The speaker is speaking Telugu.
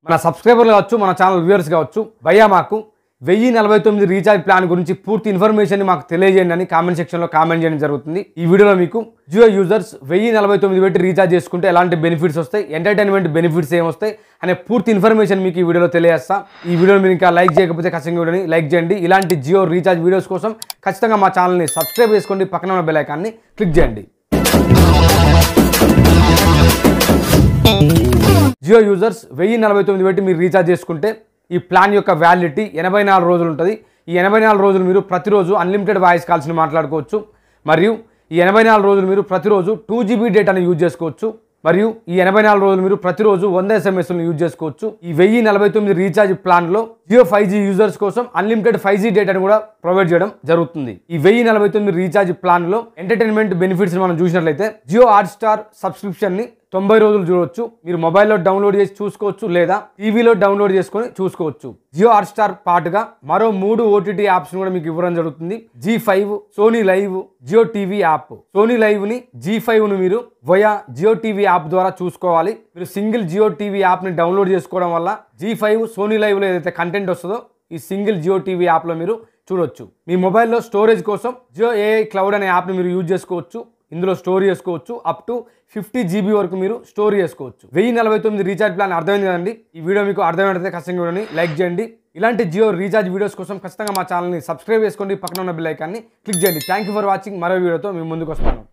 మన సబ్స్క్రైబర్లు కావచ్చు, మన ఛానల్ వ్యూవర్స్ కావచ్చు, భయ్యా మాకు 1049 రీఛార్జ్ ప్లాన్ గురించి పూర్తి ఇన్ఫర్మేషన్ మాకు తెలియజేయండి అని కామెంట్ సెక్షన్లో కామెంట్ చేయడం జరుగుతుంది. ఈ వీడియోలో మీకు జియో యూజర్స్ 1049 పెట్టి రీఛార్జ్ చేసుకుంటే ఎలాంటి బెనిఫిట్స్ వస్తాయి, ఎంటర్టైన్మెంట్ బెనిఫిట్స్ ఏమొస్తాయి అనే పూర్తి ఇన్ఫర్మేషన్ మీకు ఈ వీడియోలో తెలియజేస్తా. ఈ వీడియోని మీరు ఇంకా లైక్ చేయకపోతే ఖచ్చితంగా వీడియోని లైక్ చేయండి. ఇలాంటి జియో రీఛార్జ్ వీడియోస్ కోసం ఖచ్చితంగా మా ఛానల్ని సబ్స్క్రైబ్ చేసుకోండి, పక్కన ఉన్న బెల్ ఐకాన్ని క్లిక్ చేయండి. జియో యూజర్స్ 1049 పెట్టి మీరు రీఛార్జ్ చేసుకుంటే ఈ ప్లాన్ యొక్క వ్యాలిడిటీ 84 రోజులు ఉంటుంది. ఈ 84 రోజులు మీరు ప్రతిరోజు అన్లిమిటెడ్ వాయిస్ కాల్స్ని మాట్లాడుకోవచ్చు. మరియు ఈ 84 రోజులు మీరు ప్రతిరోజు 2 GB డేటాను యూజ్ చేసుకోవచ్చు. మరియు ఈ 84 రోజులు మీరు ప్రతిరోజు 100 SMSలను యూజ్ చేసుకోవచ్చు. ఈ 1049 రీఛార్జ్ ప్లాన్లో జియో 5G యూజర్స్ కోసం అన్లిమిటెడ్ 5G డేటాను కూడా ప్రొవైడ్ చేయడం జరుగుతుంది. ఈ 1049 రీఛార్జ్ ప్లాన్లో ఎంటర్టైన్మెంట్ బెనిఫిట్స్ మనం చూసినట్లయితే జియో హాట్స్టార్ సబ్స్క్రిప్షన్ని 90 రోజులు చూడవచ్చు. మీరు మొబైల్లో డౌన్లోడ్ చేసి చూసుకోవచ్చు, లేదా టీవీలో డౌన్లోడ్ చేసుకొని చూసుకోవచ్చు. జియో హాట్స్టార్ పాటుగా మరో 3 OTT యాప్స్ కూడా మీకు ఇవ్వడం జరుగుతుంది. G5, Sony Live, Jio TV app. Sony లైవ్ని, G5ను మీరు వయా జియో టీవీ యాప్ ద్వారా చూసుకోవాలి. మీరు సింగిల్ జియో టీవీ యాప్ని డౌన్లోడ్ చేసుకోవడం వల్ల G5, సోనీ లైవ్లో ఏదైతే కంటెంట్ వస్తుందో ఈ సింగిల్ జియో టీవీ యాప్లో మీరు చూడొచ్చు. మీ మొబైల్లో స్టోరేజ్ కోసం జియో AI క్లౌడ్ అనే యాప్ని మీరు యూజ్ చేసుకోవచ్చు. ఇందులో స్టోర్ చేసుకోవచ్చు. అప్ టు 50 GB వరకు మీరు స్టోర్ చేసుకోవచ్చు. 1049 రీఛార్జ్ ప్లాన్ అర్థమైంది కదండి. ఈ వీడియో మీకు అర్థమైతే ఖచ్చితంగా వీడియోని లైక్ చేయండి. ఇలాంటి జియో రీఛార్జ్ వీడియోస్ కోసం ఖచ్చితంగా మా ఛానల్ని సబ్స్క్రైబ్ చేసుకోండి, పక్కన ఉన్న బెల్ ఐకాన్ని క్లిక్ చేయండి. Thank you for watching. మరో వీడియోతో మీ ముందుకు వస్తాను.